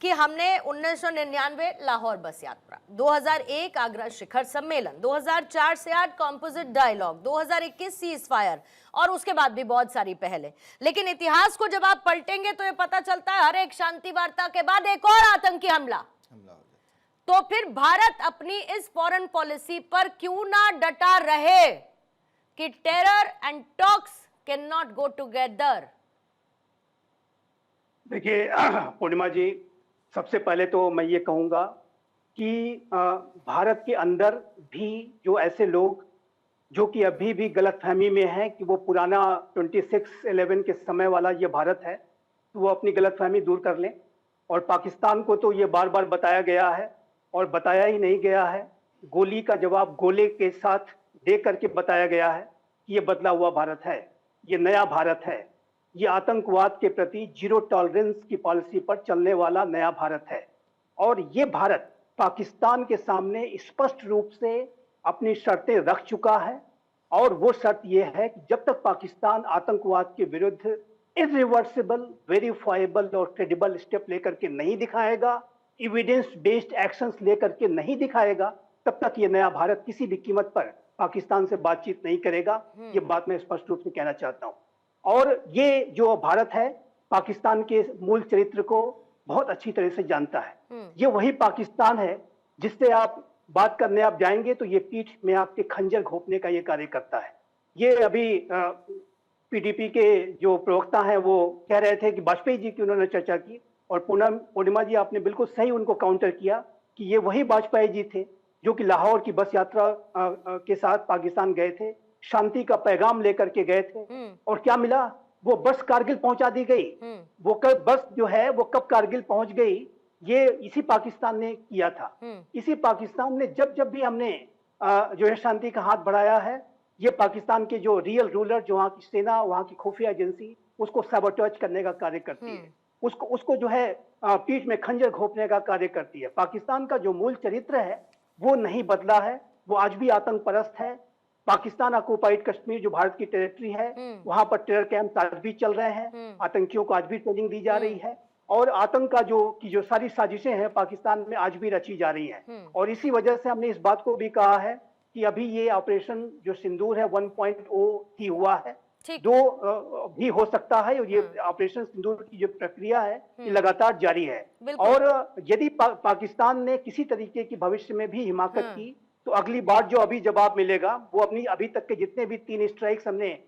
कि हमने 1999 लाहौर बस यात्रा, 2001 आगरा शिखर सम्मेलन, 2004 से 8 कॉम्पोजिट डायलॉग, 2021 सीज फायर और उसके बाद भी बहुत सारी पहले। लेकिन इतिहास को जब आप पलटेंगे तो ये पता चलता है हर एक शांति वार्ता के बाद एक और आतंकी हमला। तो फिर भारत अपनी इस फॉरेन पॉलिसी पर क्यों ना डटा रहे कि terror and talks can not go together. देखिए पूर्णिमा जी, सबसे पहले तो मैं ये कहूंगा कि भारत के अंदर भी जो ऐसे लोग जो कि अभी भी गलतफहमी में हैं कि वो पुराना 26/11 के समय वाला ये भारत है, तो वो अपनी गलतफहमी दूर कर लें। और पाकिस्तान को तो ये बार बार बताया गया है और बताया ही नहीं गया है, गोली का जवाब गोले के साथ दे करके बताया गया है कि ये बदला हुआ भारत है, ये नया भारत है, ये आतंकवाद के प्रति जीरो टॉलरेंस की पॉलिसी पर चलने वाला नया भारत है। और ये भारत पाकिस्तान के सामने स्पष्ट रूप से अपनी शर्तें रख चुका है और वो शर्त ये है कि जब तक पाकिस्तान आतंकवाद के विरुद्ध इरिवर्सिबल, वेरीफाइबल और क्रेडिबल स्टेप लेकर के नहीं दिखाएगा, एविडेंस बेस्ड एक्शंस लेकर के नहीं दिखाएगा, तब तक ये नया भारत किसी भी कीमत पर पाकिस्तान से बातचीत नहीं करेगा। ये बात मैं स्पष्ट रूप से कहना चाहता हूं। और ये जो भारत है पाकिस्तान के मूल चरित्र को बहुत अच्छी तरह से जानता है। ये वही पाकिस्तान है जिससे आप बात करने आप जाएंगे तो ये पीठ में आपके खंजर घोंपने का ये कार्य करता है। ये अभी पीडीपी के जो प्रवक्ता हैं वो कह रहे थे कि वाजपेयी जी की उन्होंने चर्चा की, और पूर्णिमा जी आपने बिल्कुल सही उनको काउंटर किया कि ये वही वाजपेयी जी थे जो कि लाहौर की बस यात्रा के साथ पाकिस्तान गए थे, शांति का पैगाम लेकर के गए थे, और क्या मिला? वो बस कारगिल पहुंचा दी गई। वो बस जो है वो कब कारगिल पहुंच गई, ये इसी पाकिस्तान ने किया था। इसी पाकिस्तान ने जब जब भी हमने जो है शांति का हाथ बढ़ाया है, ये पाकिस्तान के जो रियल रूलर, जो वहां की सेना, वहां की खुफिया एजेंसी, उसको सबोटेज करने का कार्य करती है, उसको जो है पीठ में खंजर घोंपने का कार्य करती है। पाकिस्तान का जो मूल चरित्र है वो नहीं बदला है, वो आज भी आतंक परस्त है। पाकिस्तान ऑक्युपाइड कश्मीर जो भारत की टेरिटरी है, वहां पर टेरर कैंप आज भी चल रहे हैं, आतंकियों को आज भी ट्रेनिंग दी जा रही है, और आतंक का जो सारी साजिशें हैं पाकिस्तान में आज भी रची जा रही हैं। और इसी वजह से हमने इस बात को भी कहा है कि अभी ये ऑपरेशन जो सिंदूर है 1.0 ही हुआ है, 2 भी हो सकता है, और ये ऑपरेशन सिंदूर की जो प्रक्रिया है ये लगातार जारी है। और यदि पाकिस्तान ने किसी तरीके की भविष्य में भी हिमाकत की तो अगली बार जो अभी जवाब मिलेगा वो अपनी अभी तक के जितने भी 3 स्ट्राइक्स हमने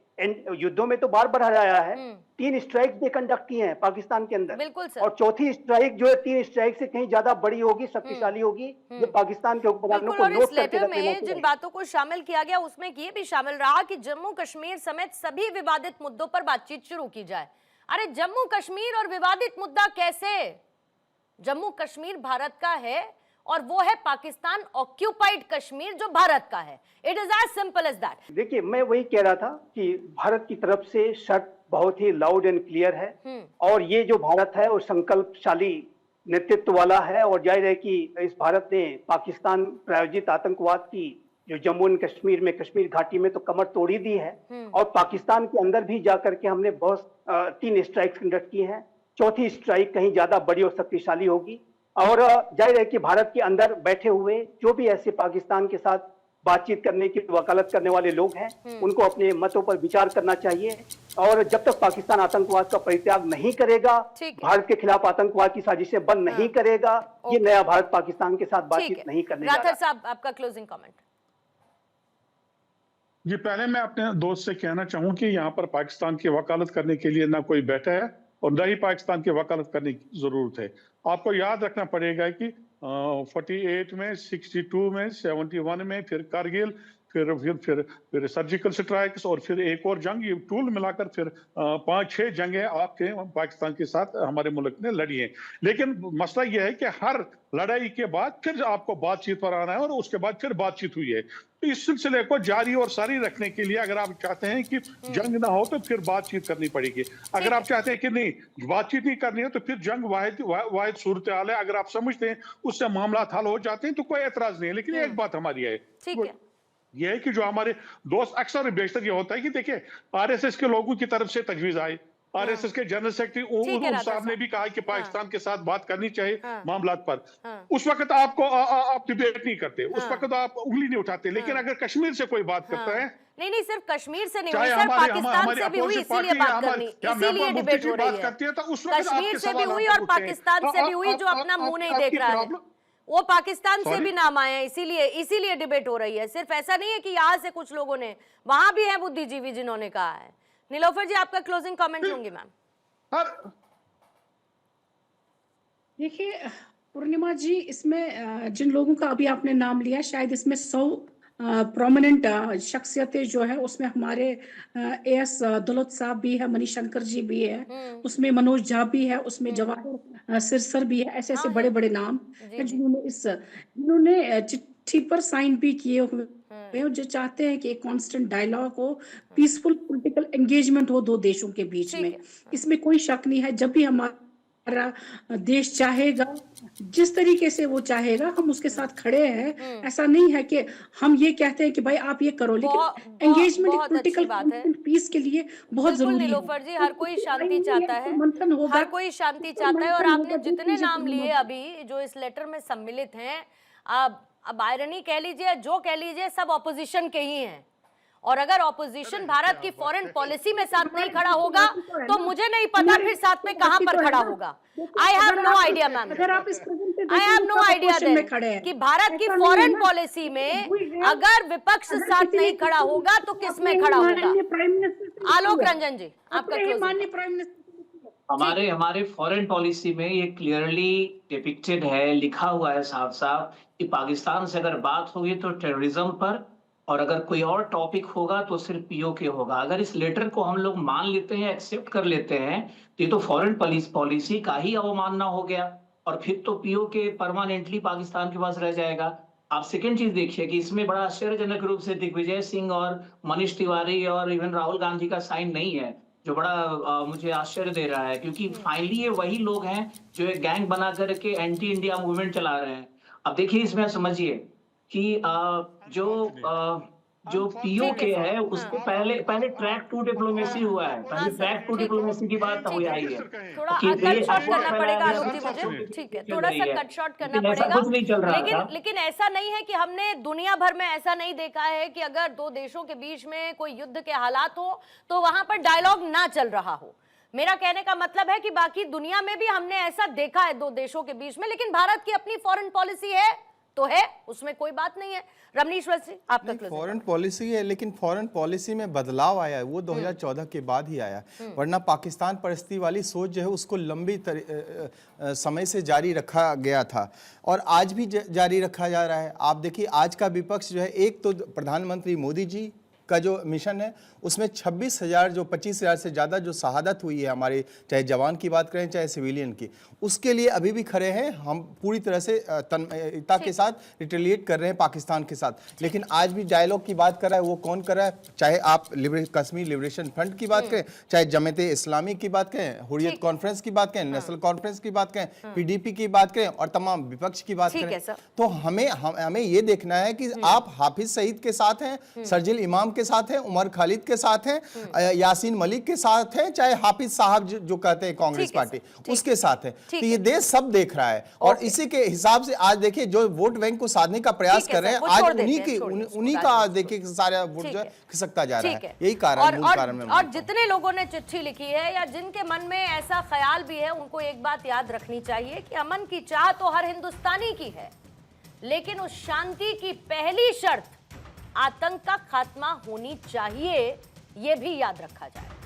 युद्धों में तो बार बार हराया है, 3 स्ट्राइक्स भी कंडक्ट किए हैं पाकिस्तान के अंदर, और चौथी स्ट्राइक जो है 3 स्ट्राइक से कहीं ज्यादा बड़ी होगी, शक्तिशाली होगी। ये पाकिस्तान के उपकरणों को नोट करके रखने में जिन बातों को शामिल किया गया उसमें ये भी शामिल रहा कि जम्मू कश्मीर समेत सभी विवादित मुद्दों पर बातचीत शुरू की जाए। अरे जम्मू कश्मीर और विवादित मुद्दा कैसे? जम्मू कश्मीर भारत का है और वो है पाकिस्तान ऑक्युपाइड कश्मीर जो भारत का है। It is as simple as that. देखिए, मैं वही कह रहा था कि भारत की तरफ से शर्त बहुत ही लाउड एंड क्लियर है, और ये जो भारत है वो संकल्पशाली नेतृत्व वाला है, और जाहिर है कि इस भारत ने पाकिस्तान प्रायोजित आतंकवाद की जो जम्मू एंड कश्मीर में, कश्मीर घाटी में तो कमर तोड़ी दी है, और पाकिस्तान के अंदर भी जाकर के हमने बहुत 3 स्ट्राइक्स कंडक्ट की हैं। चौथी स्ट्राइक कहीं ज्यादा बड़ी और शक्तिशाली होगी, और जाहिर है कि भारत के अंदर बैठे हुए जो भी ऐसे पाकिस्तान के साथ बातचीत करने की वकालत करने वाले लोग हैं, उनको अपने मतों पर विचार करना चाहिए। और जब तक पाकिस्तान आतंकवाद का परित्याग नहीं करेगा, भारत के खिलाफ आतंकवाद की साजिशें बंद नहीं करेगा, ये नया भारत पाकिस्तान के साथ बातचीत नहीं करने जा रहा। राठौर साहब, आपका क्लोजिंग कमेंट। जी, पहले मैं अपने दोस्त से कहना चाहूं कि यहाँ पर पाकिस्तान की वकालत करने के लिए ना कोई बैठा है और न ही पाकिस्तान की वकालत करने की जरूरत है। आपको याद रखना पड़ेगा कि 48 में, 62 में, 71 में, फिर कारगिल, फिर सर्जिकल स्ट्राइक्स, और फिर एक और जंग, ये टूल मिलाकर फिर 5-6 जंगें आपके पाकिस्तान के साथ हमारे मुल्क ने लड़ी हैं। लेकिन मसला यह है कि हर लड़ाई के बाद फिर आपको बातचीत पर आना है, और उसके बाद फिर बातचीत हुई है। तो इस सिलसिले को जारी और सारी रखने के लिए अगर आप चाहते हैं कि जंग ना हो तो फिर बातचीत करनी पड़ेगी। अगर आप चाहते हैं कि नहीं बातचीत नहीं करनी है तो फिर जंग वाहिद सूरत हाल है। अगर आप समझते हैं उससे मामला हल हो जाते हैं तो कोई एतराज नहीं है। लेकिन एक बात हमारी है, यह है कि जो हमारे दोस्त अक्सर बेशतर ये होता है कि देखिए आरएसएस के लोगों की तरफ से तजवीज आए आरएसएस के जनरल सेक्रेटरी ठीक है, उन राठौर साहब ने साहब। भी कहा कि पाकिस्तान के साथ बात करनी चाहिए हाँ। मामलात पर। हाँ। उस वक्त आपको आप डिबेट नहीं करते, उस हाँ। वक्त आप उंगली नहीं उठाते। लेकिन अगर कश्मीर से कोई बात करता है, नहीं नहीं, सिर्फ कश्मीर से नहीं हुई चाहे सर, हमारी पाकिस्तान से भी हुई, अपोजिट इसीलिए पार्टी बात करनी, इसीलिए डिबेट हो रही करती है, तो उस वक्त कश्मीर आपके से भी सवाल हुई आप और उठते हैं। पाकिस्तान से भी हुई, जो अपना मुंह नहीं देख रहा है, वो पाकिस्तान से Sorry? भी नाम आए हैं, इसीलिए डिबेट हो रही है। सिर्फ ऐसा नहीं है कि यहाँ से कुछ लोगों ने, वहां भी है बुद्धिजीवी जिन्होंने कहा है। नीलोफर जी, आपका क्लोजिंग कमेंट लूंगी मैम। देखिए पूर्णिमा जी, इसमें जिन लोगों का अभी आपने नाम लिया, शायद इसमें 100 प्रोमिनेंट शख्सियतें जो है, उसमें हमारे एएस दुलत साहब भी है, मणिशंकर जी भी है, उसमें मनोज झा भी है, उसमें जवाहर सिरसर भी है। ऐसे ऐसे हाँ, बड़े बड़े नाम जी, हैं जी। जिन्होंने चिट्ठी पर साइन भी किए हुए हैं, जो चाहते हैं कि एक कांस्टेंट डायलॉग हो, पीसफुल पॉलिटिकल एंगेजमेंट हो दो देशों के बीच ठीक में। है। इसमें कोई शक नहीं है। जब भी हमारा देश चाहेगा, जिस तरीके से वो चाहेगा, हम उसके साथ खड़े हैं। ऐसा नहीं है कि हम ये कहते हैं कि भाई आप ये करो, लेकिन एंगेजमेंट बहुत अच्छी पॉलिटिकल बात है। पीस के लिए बहुत बिल्कुल जरूरी है। नीलोफर जी, हर कोई शांति तो चाहता है, मंथन होगा, हर कोई शांति तो चाहता है। और मंथन आपने होगा, जितने देखिए नाम लिए पूर्णिमा जी। अभी जो इस लेटर में सम्मिलित हैं, अब आयरनी कह लीजिए, जो कह लीजिए, सब ऑपोजिशन के ही हैं। और अगर ऑपोजिशन भारत की फॉरेन पॉलिसी में साथ नहीं खड़ा होगा, तो मुझे नहीं पता फिर साथ में कहां पर खड़ा होगा। I have no idea ma'am, अगर आप इस आई हैव नो आइडिया कि भारत की फॉरेन पॉलिसी में अगर विपक्ष साथ नहीं खड़ा होगा तो किस में खड़ा होगा। आलोक रंजन जी, आपका क्लोजिंग। माननीय प्राइम मिनिस्टर हमारे फॉरेन पॉलिसी में ये क्लियरली डिपिक्टेड है, लिखा हुआ है साफ साफ कि पाकिस्तान से अगर बात होगी तो टेररिज्म पर, और अगर कोई और टॉपिक होगा तो सिर्फ पीओके होगा। अगर इस लेटर को हम लोग मान लेते हैं, एक्सेप्ट कर लेते हैं, तो ये तो फॉरेन पॉलिसी का ही अवमानना हो गया, और फिर तो पीओके परमानेंटली पाकिस्तान के पास रह जाएगा। आप सेकेंड चीज देखिए कि इसमें बड़ा आश्चर्यजनक रूप से दिग्विजय सिंह और मनीष तिवारी और इवन राहुल गांधी का साइन नहीं है, जो बड़ा मुझे आश्चर्य दे रहा है, क्योंकि फाइनली ये वही लोग हैं जो एक गैंग बना करके एंटी इंडिया मूवमेंट चला रहे हैं। अब देखिए, इसमें समझिए कि जो पीओके है उसके पहले ट्रैक टू डिप्लोमेसी हुआ है, पहले ट्रैक टू डिप्लोमेसी की बात हुई आई है। थोड़ा कट शॉर्ट करना पड़ेगा आलोक जी मुझे, ठीक है, थोड़ा सा कट शॉर्ट करना पड़ेगा। लेकिन ऐसा नहीं है कि हमने दुनिया भर में ऐसा नहीं देखा है कि अगर दो देशों के बीच में कोई युद्ध के हालात हो तो वहां पर डायलॉग ना चल रहा हो। मेरा कहने का मतलब है कि बाकी दुनिया में भी हमने ऐसा देखा है दो देशों के बीच में, लेकिन भारत की अपनी फॉरेन पॉलिसी है तो है, उसमें कोई बात नहीं है। रमनीश्वर जी, आपका क्लोजिंग। फॉरेन पॉलिसी है, लेकिन फॉरेन पॉलिसी में बदलाव आया है वो 2014 के बाद ही आया। वरना पाकिस्तान परिस्थिति वाली सोच जो है उसको लंबी समय से जारी रखा गया था और आज भी जारी रखा जा रहा है। आप देखिए आज का विपक्ष जो है, एक तो प्रधानमंत्री मोदी जी का जो मिशन है उसमें 26,000 जो 25,000 से ज़्यादा जो शहादत हुई है हमारे, चाहे जवान की बात करें चाहे सिविलियन की, उसके लिए अभी भी खड़े हैं। हम पूरी तरह से तन्मयता के साथ रिटेलिएट कर रहे हैं पाकिस्तान के साथ। लेकिन आज भी डायलॉग की बात कर रहा है वो कौन कर रहा है? चाहे आप कश्मीर लिबरेशन फ्रंट की बात करें, चाहे जमात इस्लामी की बात करें, हुर्रियत कॉन्फ्रेंस की बात करें, नेशनल कॉन्फ्रेंस की बात करें, पीडीपी की बात करें और तमाम विपक्ष की बात करें, तो हमें ये देखना है कि आप हाफिज सईद के साथ हैं, शर्जिल इमाम के साथ हैं, उमर खालिद के साथ हैं, यासीन मलिक के साथ हैं, चाहे हाफिज साहब जो कहते हैं कांग्रेस पार्टी उसके साथ है। तो ये देश सब देख रहा है और इसी के हिसाब से आज देखिए जो वोट बैंक को साधने का प्रयास कर रहे हैं, आज उन्हीं का आज देखिए सारा वोट जो खिसकता जा रहा है। यही कारण और जितने लोगों ने चिट्ठी लिखी है या जिनके मन में ऐसा ख्याल भी है, उनको एक बात याद रखनी चाहिए कि अमन की चाह तो हर हिंदुस्तानी की है, लेकिन उस शांति की पहली शर्त आतंक का खात्मा होनी चाहिए, ये भी याद रखा जाए।